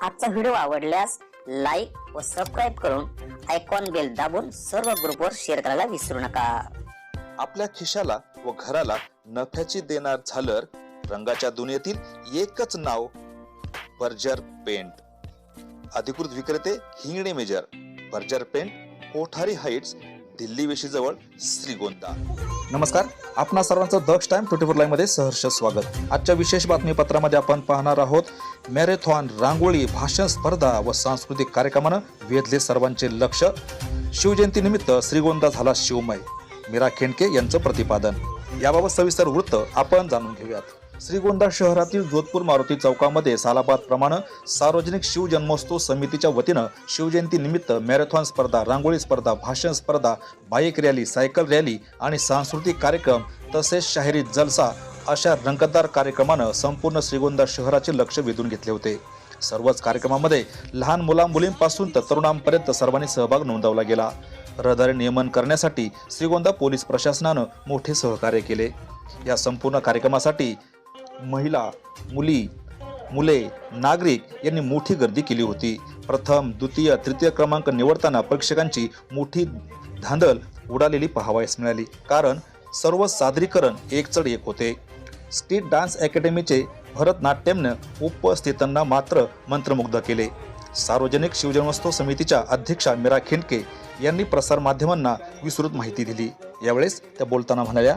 आजचा व्हिडिओ आवडल्यास लाईक व सबस्क्राईब करून आयकॉन बेल दाबून सर्व ग्रुपवर शेअर करायला विसरू नका। आपल्या खिशाला व घराला नफ्याची देणार झालर रंगाच्या दुनियेतील एकच नाव बर्जर पेंट। अधिकृत विक्रेते Hingane major, Berger paint, Kothari heights, Delhi वेशीजवळ, श्रीगोंदा। नमस्कार, आपणा सर्वांचं द टाइम 24 लाईव्ह मध्ये सहर्ष स्वागत। आजच्या विशेष बातमीपत्रामध्ये आपण पाहणार आहोत मॅरेथॉन, रांगोळी, भाषण स्पर्धा व सांस्कृतिक कार्यक्रमानं वेधले सर्वांचे लक्ष। शिवजयंती निमित्त श्रीगोंदा झाला शिवमय, मीरा खेंडके यांचं प्रतिपादन। याबाबत सविस्तर वृत्त आपण जाणून घेऊयात। श्रीगोंदा शहरातील जोधपूर मारुती चौकामध्ये सालाबाद प्रमाणे सार्वजनिक शिवजन्मोत्सव समितीच्या वतीनं शिवजयंती निमित्त मॅरेथॉन स्पर्धा, रांगोळी स्पर्धा, भाषण स्पर्धा, बाईक रॅली, सायकल रॅली आणि सांस्कृतिक कार्यक्रम तसेच शाहिरी जलसा अशा रंगतदार कार्यक्रमानं संपूर्ण श्रीगोंदा शहराचे लक्ष वेधून घेतले होते। सर्वच कार्यक्रमामध्ये लहान मुलांपासून तर तरुणांपर्यंत सर्वांनी सहभाग नोंदवला गेला। रहदारी नियमन करण्यासाठी श्रीगोंदा पोलीस प्रशासनानं मोठे सहकार्य केले। या संपूर्ण कार्यक्रमासाठी महिला, मुले, नागरिक यांनी मोठी गर्दी केली होती। प्रथम, द्वितीय, तृतीय क्रमांक निवडताना प्रेक्षकांची मोठी धांदल उडालेली पाहावयास मिळाली, कारण सर्व सादरीकरण एक चढ एक होते। स्ट्रीट डान्स अकॅडमीचे भरतनाट्यमने उपस्थितांना मात्र मंत्रमुग्ध केले। सार्वजनिक शिवजन्मोत्सव समितीच्या अध्यक्षा मीरा खेंडके यांनी प्रसार माध्यमांना विस्तृत माहिती दिली। यावेळेस त्या बोलताना म्हणाल्या,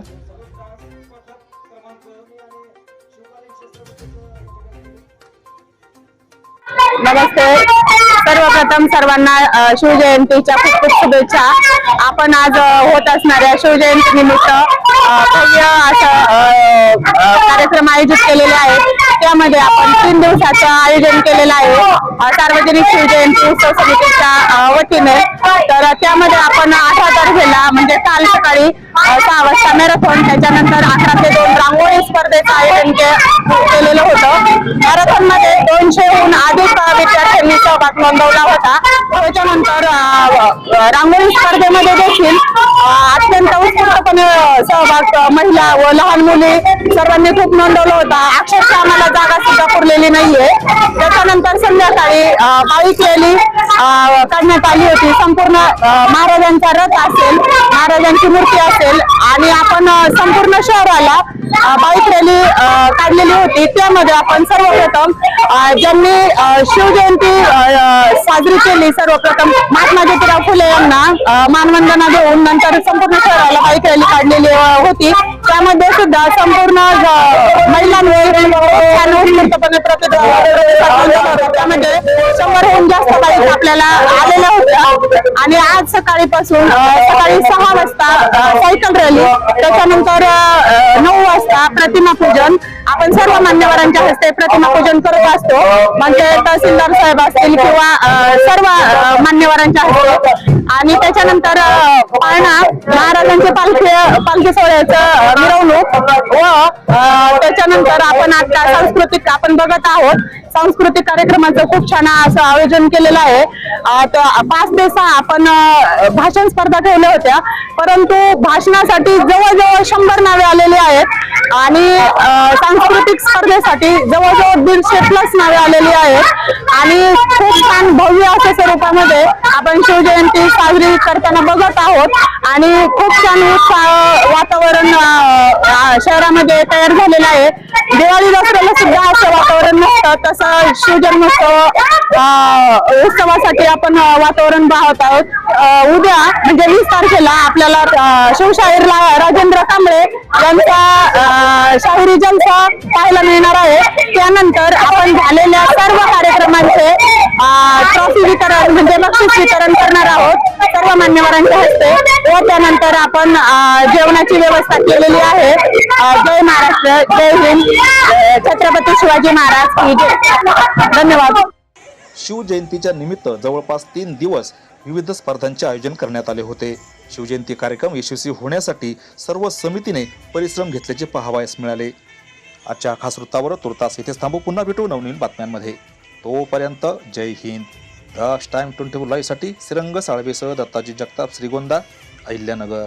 नमस्ते। सर्वप्रथम सर्वांना शिवजयंतीच्या खूप खूप शुभेच्छा। आपण आज होत असणाऱ्या शिवजयंती निमित्त भव्य असं कार्यक्रम आयोजित केलेले आहेत। त्यामध्ये आपण 3 दिवसाचं आयोजन केलेलं आहे सार्वजनिक शिवजयंती उत्सव समितीच्या वतीने। तर त्यामध्ये आपण 8 तारखेला म्हणजे काल सकाळी 6 वाजता मॅरेथॉन, त्याच्यानंतर 11 ते 2 रांगोळी स्पर्धेचं आयोजन केलेलं होतं। मॅरेथॉन मध्ये 200हून अधिक विद्यार्थ्यांनी सहभाग नोंदवला होता। त्याच्यानंतर रांगोळी स्पर्धेमध्ये देखील अत्यंत उत्स्फूर्तपणे सहभाग महिला व लहान मुली सर्वांनी खूप नोंदवला होता। अक्षरशः आम्हाला जागा सुद्धा पुरलेली नाहीये। त्याच्यानंतर संध्याकाळी बाईक रॅली काढण्यात आली होती। संपूर्ण महाराजांचा रथ असेल, महाराजांची मूर्ती असेल आणि आपण संपूर्ण शहराला बाईक रॅली काढलेली होती। त्यामध्ये आपण सर्वप्रथम ज्यांनी शिवजयंती साजरी केली, सर्वप्रथम महात्मा ज्योतिराव फुले यांना मानवंदना देऊन नंतर संपूर्ण शहराला बाईक रॅली काढलेली होती। त्यामध्ये सुद्धा संपूर्ण महिलांनी उत्स्फूर्तपणे त्यामध्ये 100हून जास्त बाईक आपल्याला आलेल्या होत्या। आणि आज सकाळपासून सकाळी 6 वाजता सायकल रॅली, त्याच्यानंतर 9 वाजता प्रतिमा पूजन आपण सर्व मान्यवरांच्या हस्ते प्रतिमा पूजन करत असतो। म्हणजे तहसीलदार साहेब असतील किंवा सर्व मान्यवरांच्या हस्ते। आणि त्याच्यानंतर पाळणा, महाराजांचे पालखी सोहळ्याचं मिरवणूक व त्याच्यानंतर आपण आता सांस्कृतिक आपण बघत आहोत। सांस्कृतिक कार्यक्रमाचं खूप छान असं आयोजन केलेलं आहे। 5 ते 6 आपण भाषण स्पर्धा ठेवल्या होत्या, परंतु भाषणासाठी जवळजवळ 100 नावे आलेली आहेत आणि सांस्कृतिक स्पर्धेसाठी जवळजवळ 150+ नावे आलेली आहेत। आणि खूप छान भव्य अशा स्वरूपामध्ये आपण शिवजयंती साजरी करताना बघत आहोत आणि खूप छान वातावरण शहरामध्ये तयार झालेलं आहे। दिवाळी दसऱ्याला सुद्धा असं वातावरण नसतं, तसं शिवजन्मोत्सव उत्सवासाठी आपण वातावरण पाहत आहोत। उद्या म्हणजे 20 तारखेला आपल्याला शिवशाहीर राजेंद्र कांबळे यांचा शाहिरी जलसा पाहायला मिळणार आहे। त्यानंतर आपण झालेल्या सर्व कार्यक्रमांचे ट्रॉफी वितरण म्हणजे बक्षीस वितरण करणार आहोत सर्व मान्यवरांच्या हस्ते। व त्यानंतर आपण जेवणाची व्यवस्था केलेली आहे। जय महाराष्ट्र, जय हिंद, छत्रपती शिवाजी महाराज की जय। धन्यवाद। शिवजयंतीच्या निमित्त जवळपास 3 दिवस विविध स्पर्धांचे आयोजन करण्यात आले होते। शिवजयंती कार्यक्रम यशस्वी होण्यासाठी सर्व समितीने परिश्रम घेतल्याचे पाहावयास मिळाले। आजच्या खास वृत्तावर तुर्तास इथेच थांबू, पुन्हा भेटू नवनवीन बातम्यांमध्ये। तोपर्यंत जय हिंद। द टाइम 24 लाईव्ह साठी श्रीरंग साळवेसह दत्ताजी जगताप, श्रीगोंदा, अहिल्यानगर।